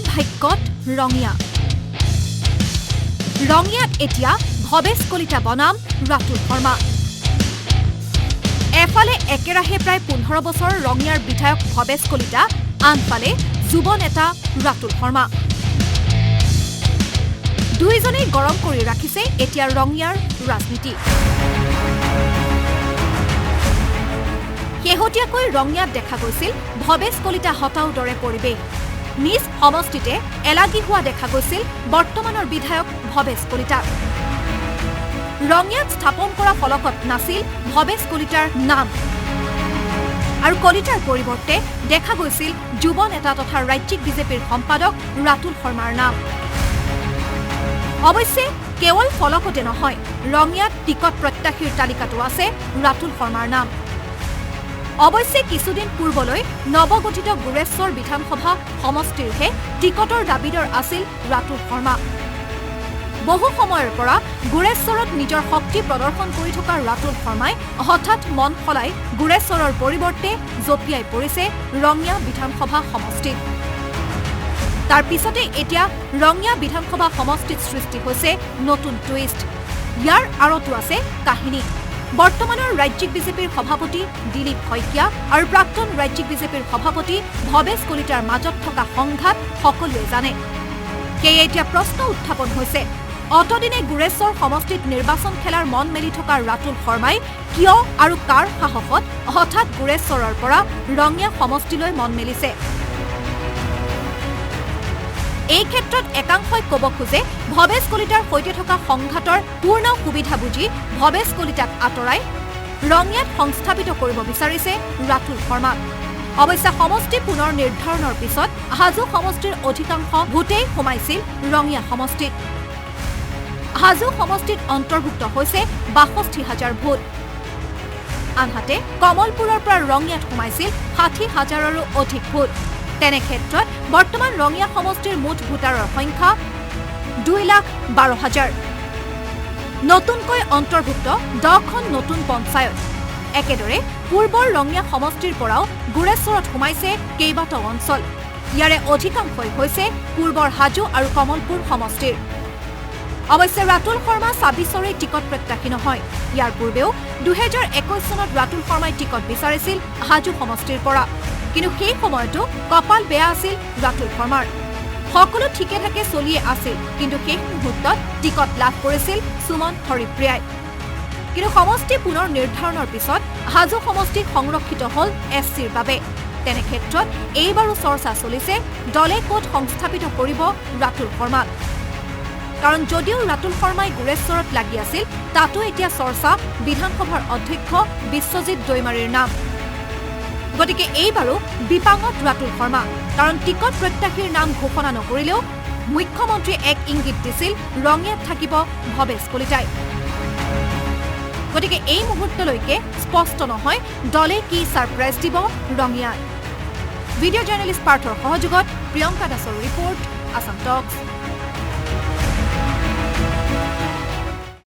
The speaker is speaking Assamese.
ভাগ্যত ৰঙিয়াত এতিয়া ভৱেশ কলিতা বনাম ৰাতুল শৰ্মা। এফালে একেৰাহে প্ৰায় 15 বছৰ ৰঙিয়াৰ বিধায়ক ভৱেশ কলিতা, আনফালে যুৱ নেতা ৰাতুল শৰ্মা। দুইজনেই গৰম কৰি ৰাখিছে এতিয়া ৰঙিয়াৰ ৰাজনীতি। শেহতীয়াকৈ ৰঙিয়াত দেখা গৈছিল ভৱেশ কলিতা হতাও দৰে পৰিৱেশ। নিজ সমষ্টিতে এলাগী হোৱা দেখা গৈছিল বৰ্তমানৰ বিধায়ক ভৱেশ কলিতা। ৰঙিয়াত স্থাপন কৰা ফলকত নাছিল ভৱেশ কলিতাৰ নাম, আৰু কলিতাৰ পৰিৱৰ্তে দেখা গৈছিল যুৱ নেতা তথা ৰাজ্যিক বিজেপিৰ সম্পাদক ৰাতুল শৰ্মাৰ নাম। অৱশ্যে কেৱল ফলকতে নহয়, ৰঙিয়াত টিকট প্ৰত্যাশীৰ তালিকাতো আছে ৰাতুল শৰ্মাৰ নাম। অৱশ্যে কিছুদিন পূৰ্বলৈ নৱগঠিত গুৰেশ্বৰ বিধানসভা সমষ্টিৰহে টিকটৰ দাবীদাৰ আছিল ৰাতুল শৰ্মা। বহু সময়ৰ পৰা গুৰেশ্বৰত নিজৰ শক্তি প্ৰদৰ্শন কৰি থকা ৰাতুল শৰ্মাই হঠাৎ মন সলাই গুৰেশ্বৰৰ পৰিৱৰ্তে জঁপিয়াই পৰিছে ৰঙিয়া বিধানসভা সমষ্টিত। তাৰ পিছতে এতিয়া ৰঙিয়া বিধানসভা সমষ্টিত সৃষ্টি হৈছে নতুন টুইষ্ট। ইয়াৰ আঁৰতো আছে কাহিনী। বৰ্তমানৰ ৰাজ্যিক বিজেপিৰ সভাপতি দিলীপ শইকীয়া আৰু প্ৰাক্তন ৰাজ্যিক বিজেপিৰ সভাপতি ভৱেশ কলিতাৰ মাজত থকা সংঘাত সকলোৱে জানে। সেয়ে এতিয়া প্ৰশ্ন উত্থাপন হৈছে, অতদিনে গুৰেশ্বৰ সমষ্টিত নিৰ্বাচন খেলাৰ মন মেলি থকা ৰাতুল শৰ্মাই কিয় আৰু কাৰ সাহসত হঠাৎ গুৰেশ্বৰৰ পৰা ৰঙিয়া সমষ্টিলৈ মন মেলিছে? এই ক্ষেত্ৰত একাংশই ক'ব খোজে, ভৱেশ কলিতাৰ সৈতে থকা সংঘাতৰ পূৰ্ণ সুবিধা বুজি ভৱেশ কলিতাক আঁতৰাই ৰঙিয়াত সংস্থাপিত কৰিব বিচাৰিছে ৰাতুল শৰ্মাক। অৱশ্যে সমষ্টি পুনৰ নিৰ্ধাৰণৰ পিছত হাজো সমষ্টিৰ অধিকাংশ ভোটেই সোমাইছিল ৰঙিয়া সমষ্টিত। হাজো সমষ্টিত অন্তৰ্ভুক্ত হৈছে ৬২,০০০ ভোট। আনহাতে কমলপুৰৰ পৰা ৰঙিয়াত সোমাইছিল ৬০,০০০ৰো অধিক ভোট। তেনে ক্ষেত্ৰত বৰ্তমান ৰঙিয়া সমষ্টিৰ মুঠ ভোটাৰৰ সংখ্যা ২,১২,০০০। নতুনকৈ অন্তৰ্ভুক্ত 10খন নতুন পঞ্চায়ত। একেদৰে পূৰ্বৰ ৰঙিয়া সমষ্টিৰ পৰাও গুৰেশ্বৰত সোমাইছে কেইবাটাও অঞ্চল। ইয়াৰে অধিকাংশই হৈছে পূৰ্বৰ হাজো আৰু কমলপুৰ সমষ্টিৰ। অৱশ্যে ৰাতুল শৰ্মা ২৬ৰে টিকট প্ৰত্যাশী নহয়। ইয়াৰ পূৰ্বেও ২০২১ চনত ৰাতুল শৰ্মাই টিকট বিচাৰিছিল হাজো সমষ্টিৰ পৰা, কিন্তু সেই সময়তো কপাল বেয়া আছিল ৰাতুল শৰ্মাৰ। সকলো ঠিকে থাকে চলিয়ে আছিল, কিন্তু শেষ মুহূৰ্তত টিকট লাভ কৰিছিল সুমন হৰিপ্ৰিয়াই। কিন্তু সমষ্টি পুনৰ নিৰ্ধাৰণৰ পিছত হাজো সমষ্টি সংৰক্ষিত হল SCৰ বাবে। তেনে ক্ষেত্ৰত এইবাৰো চৰ্চা চলিছে দলে ক'ত সংস্থাপিত কৰিব ৰাতুল শৰ্মাক। কাৰণ যদিও ৰাতুল শৰ্মাই গুৰেশ্বৰত লাগি আছিল, তাতো এতিয়া চৰ্চা বিধানসভাৰ অধ্যক্ষ বিশ্বজিৎ দৈমাৰীৰ নাম। গতিকে এইবাৰো বিপাঙত ৰাতুল শৰ্মা, কাৰণ টিকট প্ৰত্যাশীৰ নাম ঘোষণা নকৰিলেও মুখ্যমন্ত্ৰীয়ে এক ইংগিত দিছিল ৰঙিয়াত থাকিব ভৱেশ কলিতাই। গতিকে এই মুহূৰ্তলৈকে স্পষ্ট নহয় দলে কি ছাৰপ্ৰাইজ দিব ৰঙিয়াত। ভিডিঅ' জাৰ্নেলিষ্ট পাৰ্থৰ সহযোগত প্ৰিয়ংকা দাসৰ ৰিপৰ্ট, আছাম টক্স।